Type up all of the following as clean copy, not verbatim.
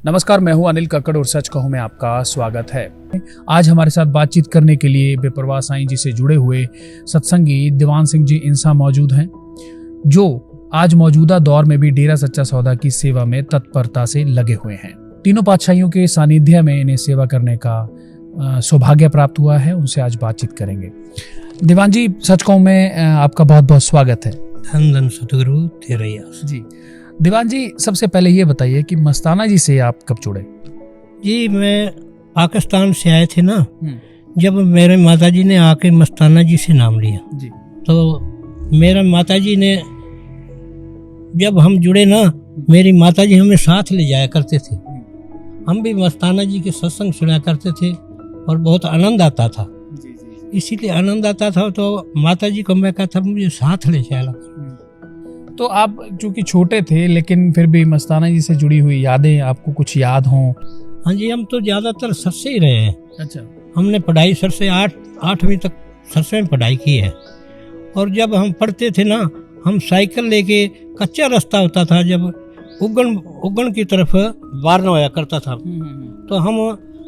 नमस्कार, मैं हूं अनिल कक्कड़ और सच कहूं में आपका स्वागत है। आज हमारे साथ बातचीत करने के लिए बेपरवाह साईं जी से जुड़े हुए सत्संगी दीवान सिंह जी इंसा मौजूद हैं, जो आज मौजूदा दौर में भी डेरा सच्चा सौदा की सेवा में तत्परता से लगे हुए हैं। तीनों पातशाहियों के सानिध्य में इन्हें सेवा करने का सौभाग्य प्राप्त हुआ है। उनसे आज बातचीत करेंगे। दीवान जी, सच कहूं में आपका बहुत बहुत स्वागत है। धन धन सतगुरु तेरे आस। जी दीवान जी, सबसे पहले ये बताइए कि मस्ताना जी से आप कब जुड़े? जी, मैं पाकिस्तान से आए थे ना, जब मेरे माताजी ने आके मस्ताना जी से नाम लिया जी, तो मेरा माताजी ने, जब हम जुड़े ना, मेरी माताजी हमें साथ ले जाया करते थे। हम भी मस्ताना जी के सत्संग सुना करते थे और बहुत आनंद आता था। इसीलिए आनंद आता था तो माताजी को मैं कहता मुझे साथ ले जाया। तो आप चूंकि छोटे थे लेकिन फिर भी मस्ताना जी से जुड़ी हुई यादें आपको कुछ याद हों? हाँ जी, हम तो ज़्यादातर सर से ही रहे हैं। अच्छा। हमने पढ़ाई सर से 8वीं तक सर से में पढ़ाई की है। और जब हम पढ़ते थे ना, हम साइकिल लेके, कच्चा रास्ता होता था, जब उगन की तरफ वारना होया करता था, तो हम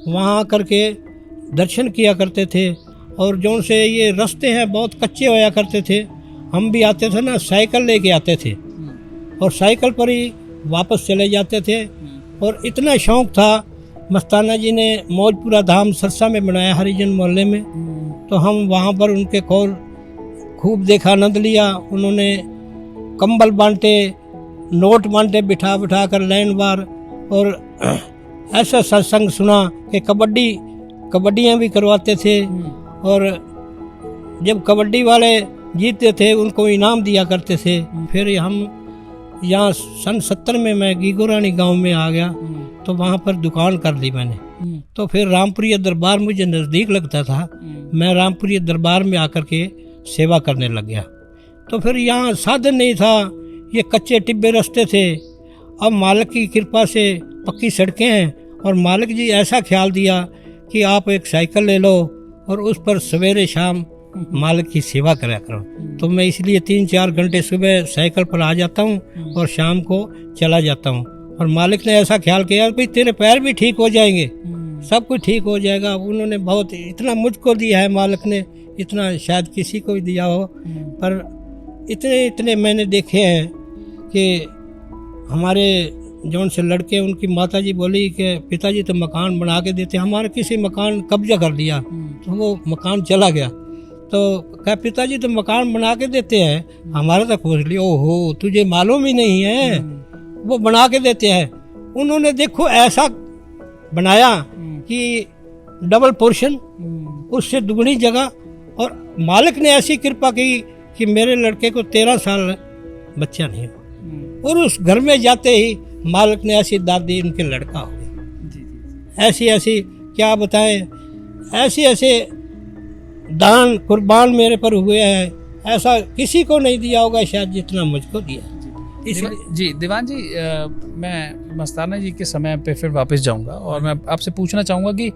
वहाँ करके दर्शन किया करते थे। और जो से ये रास्ते हैं बहुत कच्चे होया करते थे, हम भी आते थे ना, साइकिल लेके आते थे और साइकिल पर ही वापस चले जाते थे। और इतना शौक था, मस्ताना जी ने मौजपुरा धाम सरसा में बनाया, हरिजन मोहल्ले में, तो हम वहाँ पर उनके कौल खूब देखा, आनंद लिया। उन्होंने कंबल बांटे, नोट बांटे, बिठा बिठा कर लाइन बार, और ऐसा सत्संग सुना कि कबड्डियाँ भी करवाते थे। और जब कबड्डी वाले जीतते थे उनको इनाम दिया करते थे। फिर हम यहाँ सन 70 में मैं गीगोरानी गांव में आ गया, तो वहाँ पर दुकान कर ली मैंने। तो फिर रामपुरी दरबार मुझे नज़दीक लगता था, मैं रामपुरी दरबार में आकर के सेवा करने लग गया। तो फिर यहाँ साधन नहीं था, ये कच्चे टिब्बे रास्ते थे। अब मालिक की कृपा से पक्की सड़कें हैं, और मालिक जी ऐसा ख्याल दिया कि आप एक साइकिल ले लो और उस पर सवेरे शाम मालिक की सेवा करा करो। तो मैं इसलिए 3-4 घंटे सुबह साइकिल पर आ जाता हूँ और शाम को चला जाता हूँ। और मालिक ने ऐसा ख्याल किया भाई तेरे पैर भी ठीक हो जाएंगे, सब कुछ ठीक हो जाएगा। उन्होंने बहुत इतना मुझको दिया है मालिक ने, इतना शायद किसी को भी दिया हो, पर इतने मैंने देखे हैं कि हमारे जौन से लड़के, उनकी माताजी बोली कि पिताजी तो मकान बना के देते, हमारे किसी मकान कब्जा कर लिया तो वो मकान चला गया। तो क्या पिताजी तो मकान बना के देते हैं, हमारा तो खोज लिया। ओहो, तुझे मालूम ही नहीं है, वो बना के देते हैं। उन्होंने देखो ऐसा बनाया कि डबल पोर्शन, उससे दुगनी जगह। और मालिक ने ऐसी कृपा की कि मेरे लड़के को 13 साल बच्चा नहीं हुआ, और उस घर में जाते ही मालिक ने ऐसी दाद दी, उनके लड़का हो गया। ऐसी क्या बताएं, ऐसे दान कुर्बान मेरे पर हुए हैं, ऐसा किसी को नहीं दिया होगा शायद जितना मुझको दिया। जी दीवान जी, मैं मस्ताना जी के समय पे फिर वापस जाऊंगा, और मैं आपसे पूछना चाहूँगा कि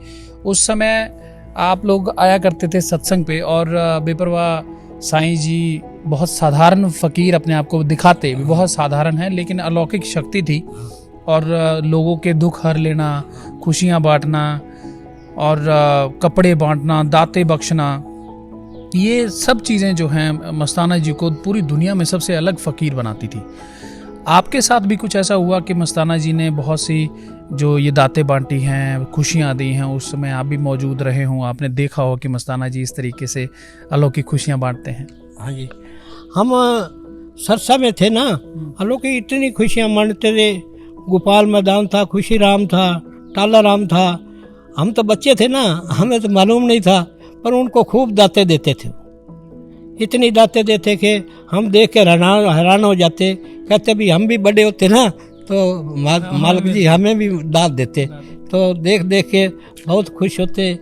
उस समय आप लोग आया करते थे सत्संग पे, और बेपरवाह साईं जी बहुत साधारण फ़कीर अपने आप को दिखाते, बहुत साधारण है, लेकिन अलौकिक शक्ति थी। और लोगों के दुख हर लेना, खुशियाँ बांटना, और कपड़े बांटना, दाते बख्शना, ये सब चीज़ें जो हैं मस्ताना जी को पूरी दुनिया में सबसे अलग फ़कीर बनाती थी। आपके साथ भी कुछ ऐसा हुआ कि मस्ताना जी ने बहुत सी जो ये दाते बांटी हैं, खुशियाँ दी हैं, उस समय आप भी मौजूद रहे हों, आपने देखा हो कि मस्ताना जी इस तरीके से अलौकिक खुशियाँ बांटते हैं? हाँ जी, हम सरसा में थे ना, अलौकिक इतनी खुशियाँ बांटते थे। गोपाल मैदान था, खुशी राम था, टाला राम था। हम तो बच्चे थे ना, हमें तो मालूम नहीं था, पर उनको खूब दाते देते थे। इतनी दाते देते कि हम देख के हैरान हो जाते, कहते भी हम भी बड़े होते ना तो मालिक जी हमें भी दात देते, तो देख के बहुत खुश होते।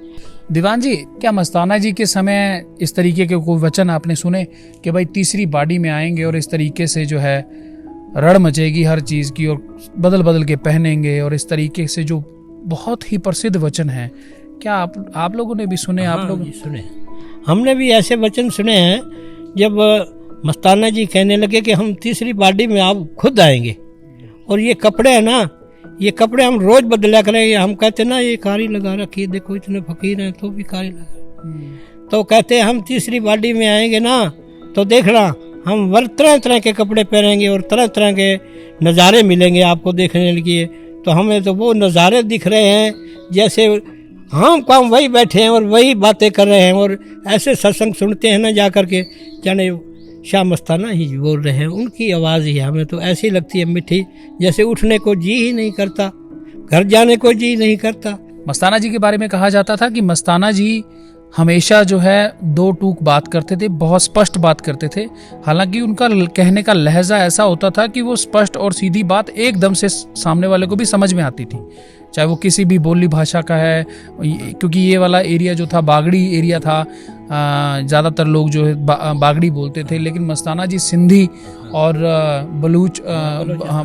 दीवान जी, क्या मस्ताना जी के समय इस तरीके के कोई वचन आपने सुने कि भाई तीसरी बाड़ी में आएंगे और इस तरीके से जो है रण मचेगी हर चीज़ की, और बदल के पहनेंगे, और इस तरीके से जो बहुत ही प्रसिद्ध वचन है, क्या आप लोगों ने भी सुने? हाँ, आप लोग सुने, हमने भी ऐसे वचन सुने हैं। जब मस्ताना जी कहने लगे कि हम तीसरी बाड़ी में आप खुद आएंगे, और ये कपड़े हैं ना, ये कपड़े हम रोज बदला करेंगे। हम कहते ना ये कारी लगा रखी है, देखो इतने फकीर हैं तो भी कारी लगा। तो कहते हम तीसरी बाडी में आएंगे ना तो देखना हम तरह तरह के कपड़े पहनेंगे और तरह तरह के नज़ारे मिलेंगे आपको देखने के लिए। तो हमें तो वो नज़ारे दिख रहे हैं जैसे हम काम वही बैठे हैं और वही बातें कर रहे हैं, और ऐसे सत्संग सुनते हैं ना जा कर के जाने शाह मस्ताना ही बोल रहे हैं। उनकी आवाज़ ही हमें तो ऐसी लगती है मीठी, जैसे उठने को जी ही नहीं करता, घर जाने को जी नहीं करता। मस्ताना जी के बारे में कहा जाता था कि मस्ताना जी हमेशा जो है दो टूक बात करते थे, बहुत स्पष्ट बात करते थे। हालांकि उनका कहने का लहजा ऐसा होता था कि वो स्पष्ट और सीधी बात एकदम से सामने वाले को भी समझ में आती थी, चाहे वो किसी भी बोली भाषा का है। क्योंकि ये वाला एरिया जो था बागड़ी एरिया था, ज़्यादातर लोग जो है बागड़ी बोलते थे, लेकिन मस्ताना जी सिंधी और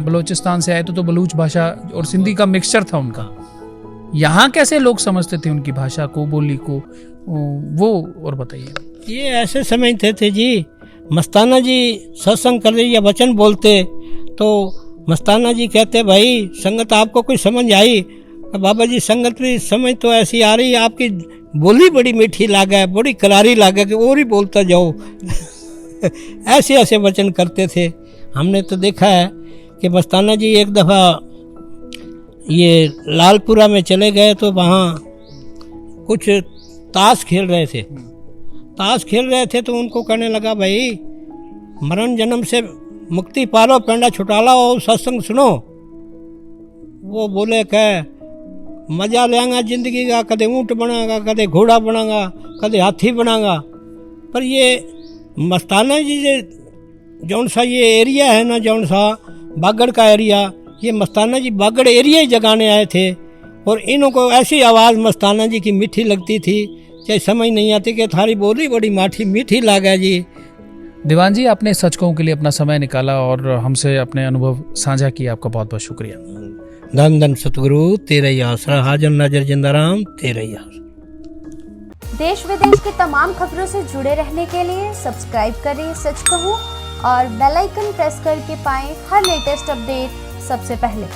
बलूचिस्तान से आए तो बलूच भाषा और सिंधी का मिक्सचर था उनका। यहाँ कैसे लोग समझते थे उनकी भाषा को, बोली को, वो और बताइए। ये ऐसे समझते थे जी, मस्ताना जी सत्संग कर रही या वचन बोलते तो मस्ताना जी कहते भाई संगत आपको कोई समझ आई? बाबा जी संगत भी समझ तो ऐसी आ रही, आपकी बोली बड़ी मीठी लागा है, बड़ी करारी लागा कि और ही बोलता जाओ। ऐसे ऐसे वचन करते थे। हमने तो देखा है कि मस्ताना जी एक दफ़ा ये लालपुरा में चले गए तो वहाँ कुछ ताश खेल रहे थे। ताश खेल रहे थे तो उनको कहने लगा भाई मरण जन्म से मुक्ति पालो, पेंडा छुटा लो और सत्संग सुनो। वो बोले कह मजा लेंगा जिंदगी का, कदे ऊँट बनागा, कदे घोड़ा बनागा, कदे हाथी बनागा। पर ये मस्ताना जी जे जौन सा ये एरिया है ना, जौन सा बागड़ का एरिया, ये मस्ताना जी बागड़ एरिया ही जगाने आए थे। और इन्हों को ऐसी आवाज़ मस्ताना जी की मीठी लगती थी, चाहे समझ नहीं आती कि थारी बोली बड़ी मीठी लागा जी। दीवान जी, आपने सच कहूं के लिए अपना समय निकाला और हमसे अपने अनुभव साझा किया, आपका बहुत बहुत शुक्रिया। धन धन सतगुरु तेरा ही आसरा, हाजर नाजर जिंदाराम तेरा ही आसरा। देश विदेश की तमाम खबरों से जुड़े रहने के लिए सब्सक्राइब करें सच कहूं और बेल आइकन प्रेस करके पाएं हर लेटेस्ट अपडेट सबसे पहले।